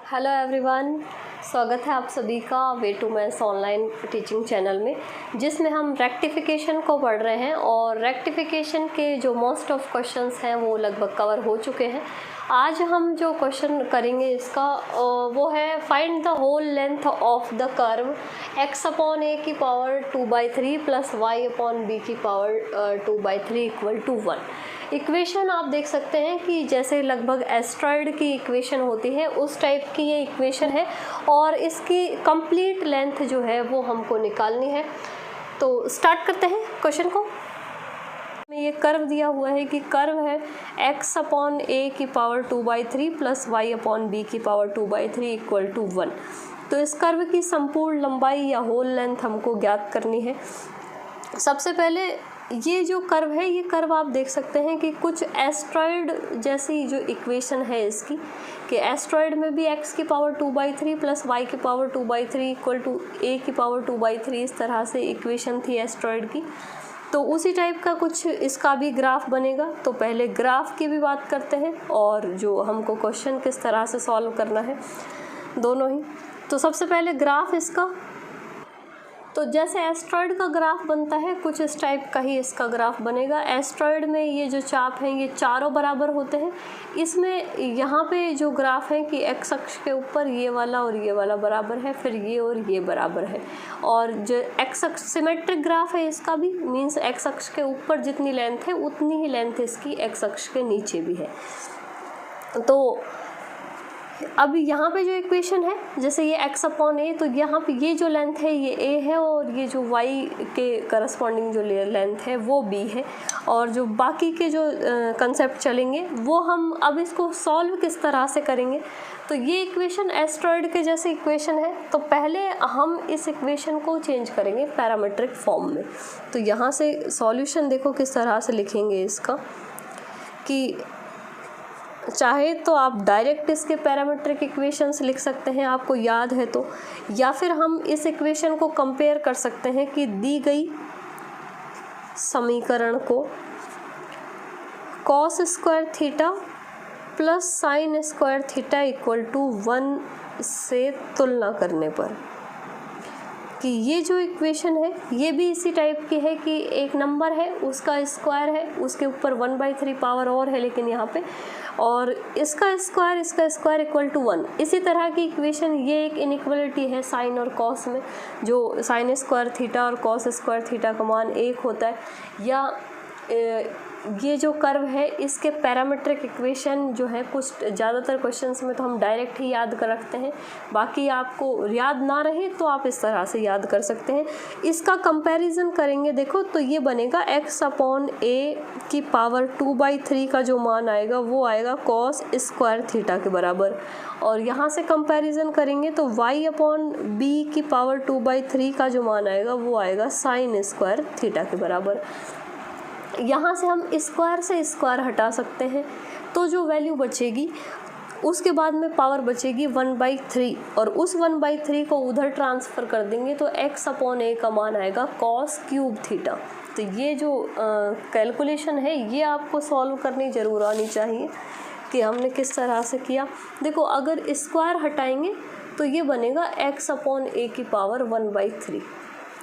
Hello everyone, स्वागत है आप सभी का way to maths online teaching channel में, जिसमें हम रेक्टिफिकेशन को पढ़ रहे हैं और रेक्टिफिकेशन के जो मोस्ट ऑफ क्वेश्चंस हैं वो लगभग कवर हो चुके हैं। आज हम जो क्वेश्चन करेंगे इसका वो है find the whole length of the curve x upon a की power 2/3 plus y upon b की पावर 2/3 इक्वल टू 1। इक्वेशन आप देख सकते हैं कि जैसे लगभग एस्ट्रॉयड की इक्वेशन होती है उस टाइप की ये इक्वेशन है और इसकी कंप्लीट लेंथ जो है वो हमको निकालनी है। तो स्टार्ट करते हैं क्वेश्चन को। में ये कर्व दिया हुआ है कि कर्व है x अपॉन a की power 2/3 plus y upon b की पावर 2/3 इक्वल टू 1। तो इस कर्व की संपूर्ण लंबाई या होल लेंथ हमको ज्ञात करनी है। सबसे पहले ये जो कर्व है, ये कर्व आप देख सकते हैं कि कुछ एस्ट्रॉयड जैसी जो इक्वेशन है इसकी, कि एस्ट्रॉयड में भी x की पावर 2/3 प्लस y की पावर 2/3 इक्वल टू a की पावर 2/3 इस तरह से इक्वेशन थी एस्ट्रॉयड की। तो उसी टाइप का कुछ इसका भी ग्राफ बनेगा। तो पहले ग्राफ की भी बात करते हैं और जो हमको क्वेश्चन किस तरह से सॉल्व करना है, दोनों ही। तो सबसे पहले ग्राफ इसका, तो जैसे एस्ट्रॉयड का ग्राफ बनता है कुछ इस टाइप का ही इसका ग्राफ बनेगा। एस्ट्रॉयड में ये जो चाप हैं ये चारों बराबर होते हैं। इसमें यहाँ पे जो ग्राफ है कि एक्स अक्ष के ऊपर ये वाला और ये वाला बराबर है, फिर ये और ये बराबर है। और जो एक्स अक्ष सिमेट्रिक ग्राफ है इसका भी, मीन्स एक्स अक्ष के ऊपर जितनी लेंथ है उतनी ही लेंथ इसकी एक्स अक्ष के नीचे भी है। तो अब यहाँ पे जो इक्वेशन है, जैसे ये x अपॉन a, तो यहाँ पे ये जो लेंथ है ये a है और ये जो y के करस्पॉन्डिंग जो लेंथ है वो b है। और जो बाकी के जो कंसेप्ट चलेंगे वो हम अब इसको सॉल्व किस तरह से करेंगे। तो ये इक्वेशन एस्ट्रॉयड के जैसे इक्वेशन है, तो पहले हम इस इक्वेशन को चेंज करेंगे पैरामीट्रिक फॉर्म में। तो यहाँ से सॉल्यूशन देखो किस तरह से लिखेंगे इसका, कि चाहे तो आप डायरेक्ट इसके पैरामीट्रिक इक्वेशंस लिख सकते हैं आपको याद है तो, या फिर हम इस इक्वेशन को कंपेयर कर सकते हैं कि दी गई समीकरण को cos square theta plus sine square theta equal to 1 से तुलना करने पर, कि ये जो इक्वेशन है ये भी इसी टाइप की है कि एक नंबर है उसका स्क्वायर है, उसके ऊपर 1/3 पावर और है लेकिन यहाँ पे, और इसका स्क्वायर इक्वल टू 1। इसी तरह की इक्वेशन, ये एक इनइक्वलिटी है साइन और कॉस में, जो साइन स्क्वायर थीटा और कॉस स्क्वायर थीटा का मान 1 होता है। या ये जो कर्व है इसके पैरामीट्रिक इक्वेशन जो है कुछ ज़्यादातर क्वेश्चंस में तो हम डायरेक्ट ही याद कर रखते हैं, बाकी आपको याद ना रहे तो आप इस तरह से याद कर सकते हैं। इसका कंपैरिजन करेंगे देखो, तो ये बनेगा x अपॉन a की पावर 2/3 का जो मान आएगा वो आएगा कॉस स्क्वायर थीटा के बराबर। और यहाँ से कंपैरिजन करेंगे तो y अपॉन b की पावर 2/3 का जो मान आएगा वो आएगा साइन स्क्वायर थीटा के बराबर। यहाँ से हम स्क्वायर से स्क्वायर हटा सकते हैं, तो जो वैल्यू बचेगी उसके बाद में पावर बचेगी 1/3, और उस 1/3 को उधर ट्रांसफ़र कर देंगे तो x अपॉन a का मान आएगा कॉस क्यूब थीटा। तो ये जो कैलकुलेशन है ये आपको सॉल्व करनी ज़रूर आनी चाहिए कि हमने किस तरह से किया। देखो अगर स्क्वायर हटाएंगे तो ये बनेगा x अपॉन a की पावर 1/3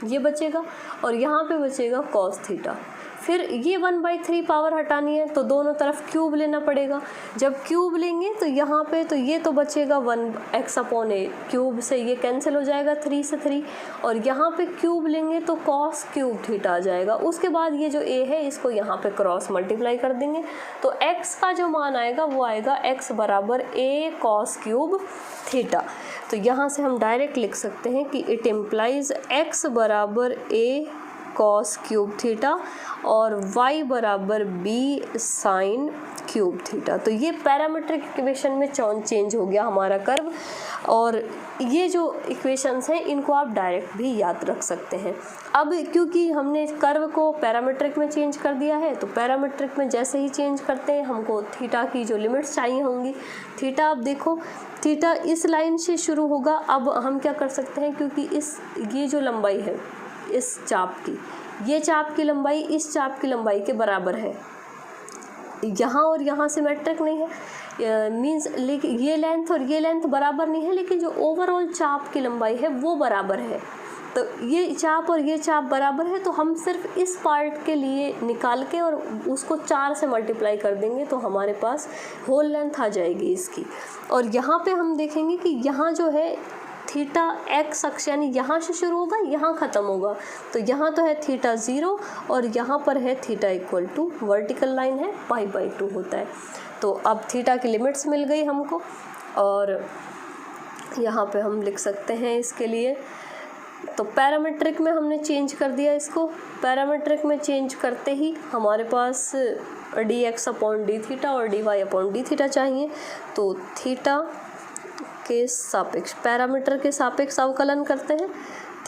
ये बचेगा, और यहाँ पे बचेगा कॉस थीटा। फिर ये 1/3 पावर हटानी है तो दोनों तरफ क्यूब लेना पड़ेगा। जब क्यूब लेंगे तो यहाँ पे तो ये तो बचेगा 1x अपॉन a, क्यूब से ये कैंसिल हो जाएगा 3 से 3, और यहाँ पे क्यूब लेंगे तो कॉस क्यूब थीटा आ जाएगा। उसके बाद ये जो a है इसको यहाँ पे क्रॉस मल्टीप्लाई कर देंगे तो x का जो मान आएगा वो आएगा x बराबर a कॉस क्यूब थीटा। तो यहाँ से हम डायरेक्ट लिख सकते हैं कि इट इम्प्लाइज x बराबर a कॉस क्यूब थीटा और y बराबर b साइन क्यूब थीटा। तो ये पैरामीट्रिक इक्वेशन में चेंज हो गया हमारा कर्व, और ये जो इक्वेशंस हैं इनको आप डायरेक्ट भी याद रख सकते हैं। अब क्योंकि हमने कर्व को पैरामीट्रिक में चेंज कर दिया है, तो पैरामीट्रिक में जैसे ही चेंज करते हैं हमको थीटा की जो लिमिट्स चाहिए होंगी। थीटा अब देखो, थीटा इस लाइन से शुरू होगा। अब हम क्या कर सकते हैं, क्योंकि ये जो लंबाई है इस चाप की, ये चाप की लंबाई इस चाप की लंबाई के बराबर है, यहाँ और यहाँ सिमेट्रिक नहीं है, मीन्स लेकिन ये लेंथ और ये लेंथ बराबर नहीं है, लेकिन जो ओवरऑल चाप की लंबाई है वो बराबर है। तो ये चाप और ये चाप बराबर है, तो हम सिर्फ इस पार्ट के लिए निकाल के और उसको 4 से मल्टीप्लाई कर देंगे तो हमारे पास होल लेंथ आ जाएगी इसकी। और यहाँ पे हम देखेंगे कि यहाँ जो है थीटा एक्स अक्ष यानी यहाँ से शुरू होगा, यहाँ ख़त्म होगा। तो यहाँ तो है थीटा 0 और यहाँ पर है theta equal to vertical line है π/2 होता है। तो अब थीटा की लिमिट्स मिल गई हमको और यहाँ पे हम लिख सकते हैं इसके लिए। तो पैरामीट्रिक में हमने चेंज कर दिया इसको। पैरामीट्रिक में चेंज करते ही हमारे पास dx/d थीटा और dy/d थीटा चाहिए। तो थीटा के सापेक्ष पैरामीटर के सापेक्ष अवकलन करते हैं।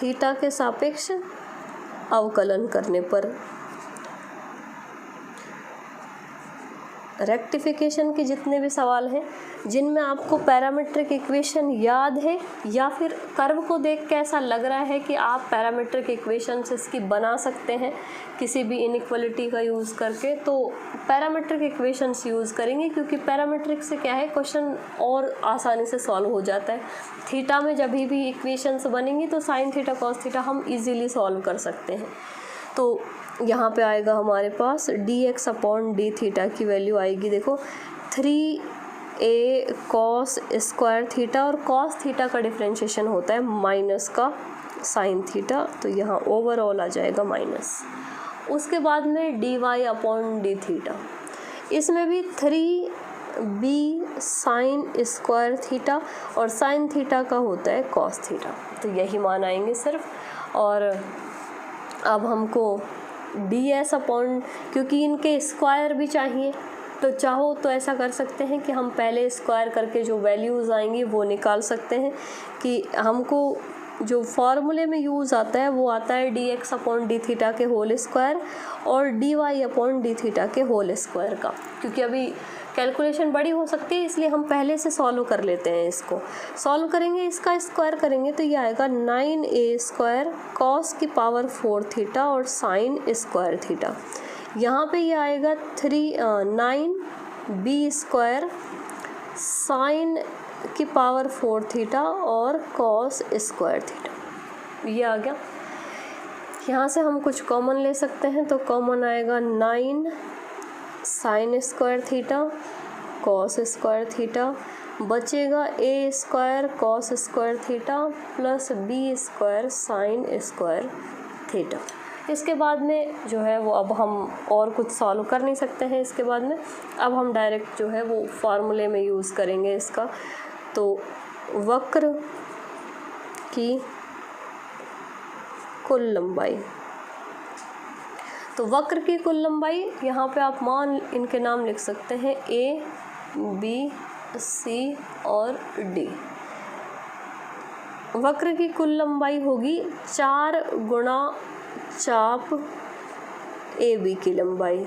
थीटा के सापेक्ष अवकलन करने पर रेक्टिफिकेशन के जितने भी सवाल हैं जिनमें आपको पैरामीट्रिक इक्वेशन याद है या फिर कर्व को देख के ऐसा लग रहा है कि आप पैरामीट्रिक इक्वेशन से इसकी बना सकते हैं किसी भी इनइक्वालिटी का यूज़ करके, तो पैरामीट्रिक इक्वेशंस यूज़ करेंगे, क्योंकि पैरामीट्रिक से क्या है क्वेश्चन और आसानी से सॉल्व हो जाता है। थीटा में जब भी इक्वेशंस बनेंगी तो साइन थीटा कॉस थीटा हम इजीली सॉल्व कर सकते हैं। तो यहाँ पे आएगा हमारे पास dx/d थीटा की वैल्यू आएगी, देखो 3a cos स्क्वायर थीटा, और cos थीटा का डिफ्रेंशिएशन होता है माइनस का साइन थीटा, तो यहाँ ओवरऑल आ जाएगा माइनस। उसके बाद में dy/d थीटा, इसमें भी 3b साइन स्क्वायर थीटा और साइन थीटा का होता है cos थीटा, तो यही मान आएंगे सिर्फ। और अब हमको ds/ क्योंकि इनके स्क्वायर भी चाहिए, तो चाहो तो ऐसा कर सकते हैं कि हम पहले स्क्वायर करके जो वैल्यूज़ आएंगी वो निकाल सकते हैं। कि हमको जो फॉर्मूले में यूज़ आता है वो आता है dx/d थीटा के होल स्क्वायर और dy/d थीटा के होल स्क्वायर का, क्योंकि अभी कैलकुलेशन बड़ी हो सकती है इसलिए हम पहले से सॉल्व कर लेते हैं। इसको सॉल्व करेंगे, इसका स्क्वायर करेंगे तो ये आएगा 9a² cos की पावर 4 थीटा और साइन स्क्वायर थीटा। यहाँ पे ये आएगा 9b² साइन की पावर 4 थीटा और cos स्क्वायर थीटा, ये आ गया। यहाँ से हम कुछ कॉमन ले सकते हैं, तो कॉमन आएगा 9 sign square theta cos square theta, बचेगा a² cos square theta plus b² sign square theta. इसके बाद में जो है वो अब हम और कुछ सॉल्व कर नहीं सकते हैं इसके बाद में, अब हम डायरेक्ट जो है वो फार्मूले में यूज़ करेंगे इसका। तो वक्र की कुल लंबाई, तो वक्र की कुल लंबाई यहाँ पे आप मान इनके नाम लिख सकते हैं a, b, c और d। वक्र की कुल लंबाई होगी 4 गुणा चाप AB की लंबाई।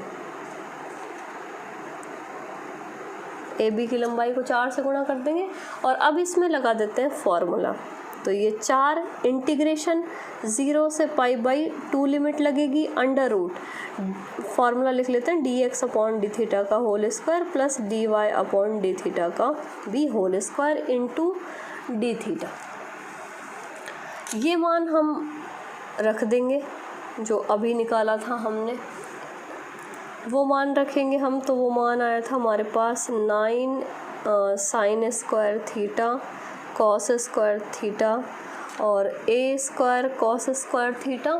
AB की लंबाई को 4 से गुणा कर देंगे और अब इसमें लगा देते हैं फॉर्मूला। तो ये 4 इंटीग्रेशन 0 से π/2 लिमिट लगेगी अंडर रूट, फार्मूला लिख लेते हैं dx/d थीटा का whole square plus dy/d theta का भी whole square into d theta. ये मान हम रख देंगे जो अभी निकाला था हमने, वो मान रखेंगे हम। तो वो मान आया था हमारे पास 9 sign square theta cos square theta और a² cos स्क्वायर थीटा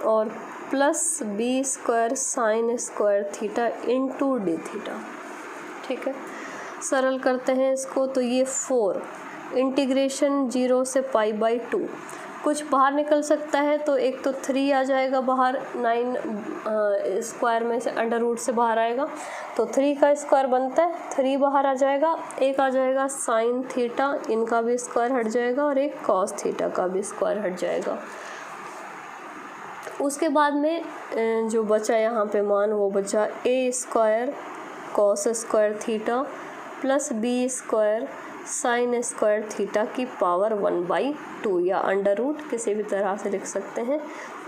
और plus b² sign square theta into d theta. ठीक है, सरल करते हैं इसको। तो ये 4 इंटीग्रेशन 0 से π/2, कुछ बाहर निकल सकता है तो एक तो 3 आ जाएगा बाहर, 9 स्क्वायर में से अंडर रूट से बाहर आएगा तो 3 का स्क्वायर बनता है, 3 बाहर आ जाएगा, एक आ जाएगा साइन थीटा, इनका भी स्क्वायर हट जाएगा और एक कॉस थीटा का भी स्क्वायर हट जाएगा। उसके बाद में जो बचा यहाँ पे मान वो बचा a² cos square theta plus b² sign square theta की पावर 1/2 या अंडर रूट किसी भी तरह से लिख सकते हैं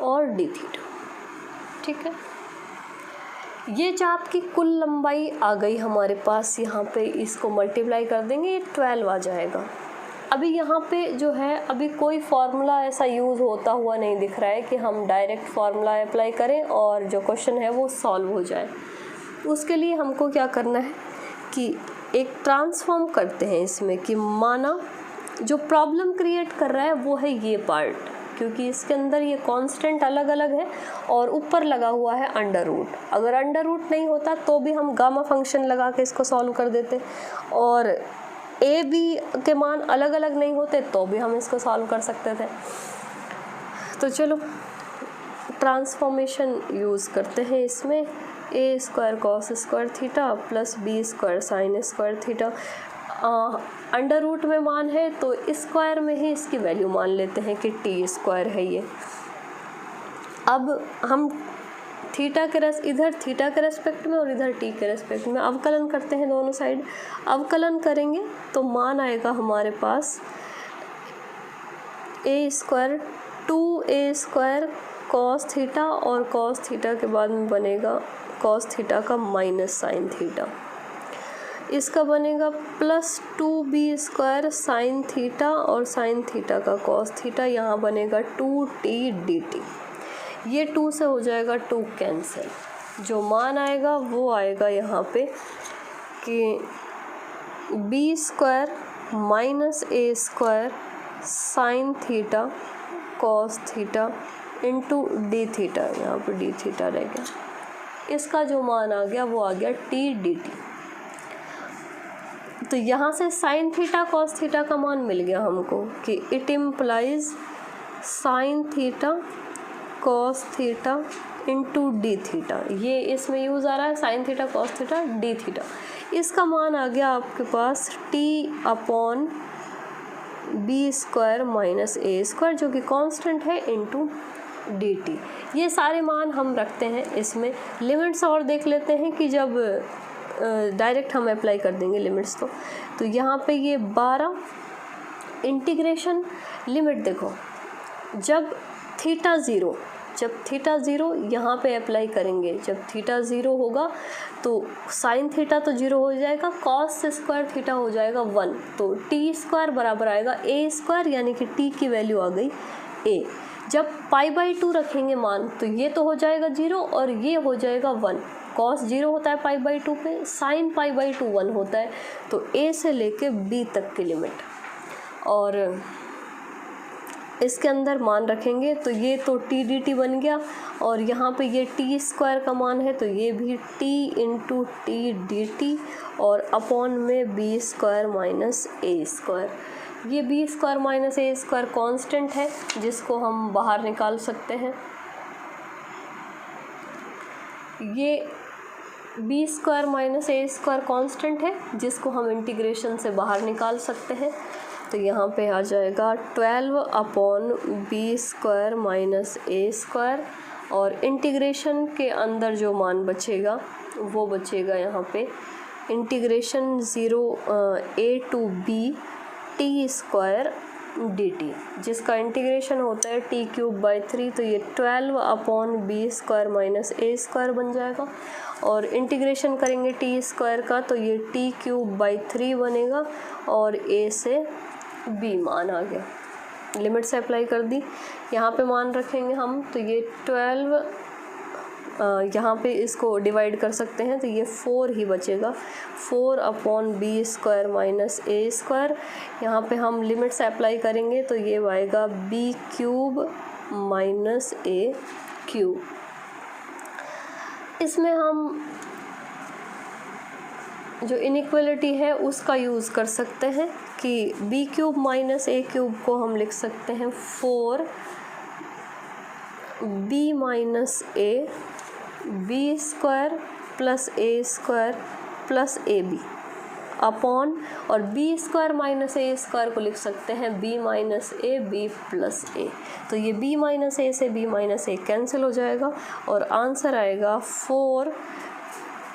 और d थीटा। ठीक है, ये चाप की कुल लंबाई आ गई हमारे पास, यहाँ पे इसको मल्टीप्लाई कर देंगे, ये 12 आ जाएगा। अभी यहाँ पे जो है अभी कोई फार्मूला ऐसा यूज़ होता हुआ नहीं दिख रहा है कि हम डायरेक्ट फार्मूला अप्लाई करें और जो क्वेश्चन है वो सॉल्व हो जाए। उसके लिए हमको क्या करना है कि एक ट्रांसफॉर्म करते हैं इसमें, कि माना जो प्रॉब्लम क्रिएट कर रहा है वो है ये पार्ट, क्योंकि इसके अंदर ये कांस्टेंट अलग अलग है और ऊपर लगा हुआ है अंडर रूट। अगर अंडर रूट नहीं होता तो भी हम गामा फंक्शन लगा के इसको सॉल्व कर देते, और ए बी के मान अलग अलग नहीं होते तो भी हम इसको सॉल्व कर सकते थे। तो चलो ट्रांसफॉर्मेशन यूज़ करते हैं इसमें। A square cos square theta plus B square sine square theta, under root में मान है तो स्क्वायर में ही इसकी वैल्यू मान लेते हैं कि टी स्क्वायर है ये। अब हम थीटा के इधर थीटा के रेस्पेक्ट में और इधर टी के रेस्पेक्ट में अवकलन करते हैं, दोनों साइड अवकलन करेंगे तो मान आएगा हमारे पास A square 2a square cos theta, और कॉस थीटा के बाद में बनेगा कॉस थीटा का माइनस साइन थीटा, इसका बनेगा plus 2b square sine theta और साइन थीटा का कॉस थीटा, यहाँ बनेगा 2t dt। ये 2 से हो जाएगा 2 कैंसिल, जो मान आएगा वो आएगा यहाँ पे कि b square minus a square sine theta cos theta into D theta, यहाँ पे डी थीटा रह गया, इसका जो मान आ गया वो आ गया t dt। तो यहाँ से साइन थीटा कॉस थीटा का मान मिल गया हमको कि it implies sine theta cos theta into D theta, ये इसमें यूज़ आ रहा है sine theta cos theta D theta. इसका मान आ गया आपके पास t upon B square minus A square, जो कि कांस्टेंट है, इंटू डी टी। ये सारे मान हम रखते हैं इसमें। लिमिट्स और देख लेते हैं कि जब डायरेक्ट हम अप्लाई कर देंगे लिमिट्स तो यहाँ पे ये 12 इंटीग्रेशन लिमिट देखो, जब थीटा ज़ीरो यहाँ पे अप्लाई करेंगे, जब थीटा ज़ीरो होगा तो साइन थीटा तो ज़ीरो हो जाएगा, कॉस स्क्वायर थीटा हो जाएगा 1, तो टी स्क्वायर बराबर आएगा ए स्क्वायर, यानी कि टी की वैल्यू आ गई ए। जब π/2 रखेंगे मान तो ये तो हो जाएगा 0 और ये हो जाएगा 1, कॉस 0 होता है π/2 पे, साइन π/2 1 होता है, तो a से लेके b तक की लिमिट, और इसके अंदर मान रखेंगे तो ये तो t dt बन गया, और यहाँ पे ये t स्क्वायर का मान है तो ये भी t into T D T, और अपॉन में b square minus A square. ये b square minus A square constant है जिसको हम बाहर निकाल सकते हैं। ये b square minus A square constant है जिसको हम इंटीग्रेशन से बाहर निकाल सकते हैं, तो यहाँ पे आ जाएगा 12 upon B square minus A square, और इंटीग्रेशन के अंदर जो मान बचेगा वो बचेगा यहाँ पे integration 0a to b T square D T, जिसका इंटीग्रेशन होता है t³/3, तो ये 12 upon B square minus A square बन जाएगा, और इंटीग्रेशन करेंगे टी स्क्वायर का तो ये t³/3 बनेगा, और a से b मान आ गया। लिमिट से अप्लाई कर दी, यहाँ पे मान रखेंगे हम तो ये 12, यहाँ पे इसको डिवाइड कर सकते हैं तो ये 4 ही बचेगा, 4 upon B square minus A square. यहाँ पे हम लिमिट से अप्लाई करेंगे तो ये आएगा b³ माइनस a³। इसमें हम जो इनइक्वालिटी है उसका यूज़ कर सकते हैं कि b³ माइनस a³ को हम लिख सकते हैं 4b minus a B square plus A square plus A B upon, और B square minus A square को लिख सकते हैं B minus A B plus A, तो ये बी माइनस ए से बी माइनस ए कैंसिल हो जाएगा, और आंसर आएगा 4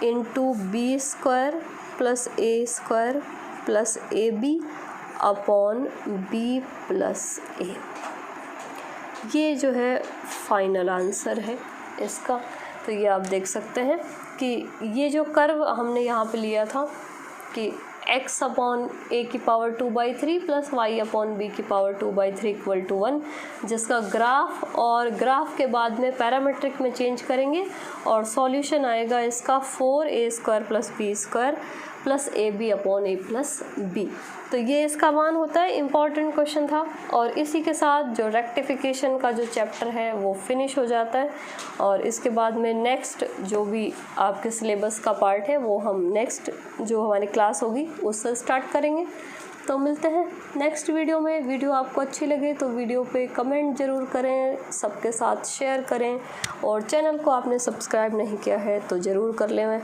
into b square plus A square plus A B upon b plus a. ये जो है फाइनल आंसर है इसका, तो ये आप देख सकते हैं कि ये जो कर्व हमने यहाँ पे लिया था कि x अपॉन a की power 2/3 plus y upon b की पावर 2/3 इक्वल टू 1, जिसका ग्राफ और ग्राफ के बाद में पैरामीट्रिक में चेंज करेंगे और सॉल्यूशन आएगा इसका 4a² plus b² plus ab upon a plus b। तो ये इसका मान होता है। इम्पॉर्टेंट क्वेश्चन था और इसी के साथ जो रेक्टिफिकेशन का जो चैप्टर है वो फिनिश हो जाता है और इसके बाद में नेक्स्ट जो भी आपके सिलेबस का पार्ट है वो हम नेक्स्ट जो हमारी क्लास होगी उससे स्टार्ट करेंगे। तो मिलते हैं नेक्स्ट वीडियो में। वीडियो आपको अच्छी लगे तो वीडियो पे कमेंट ज़रूर करें, सबके साथ शेयर करें और चैनल को आपने सब्सक्राइब नहीं किया है तो ज़रूर कर लें।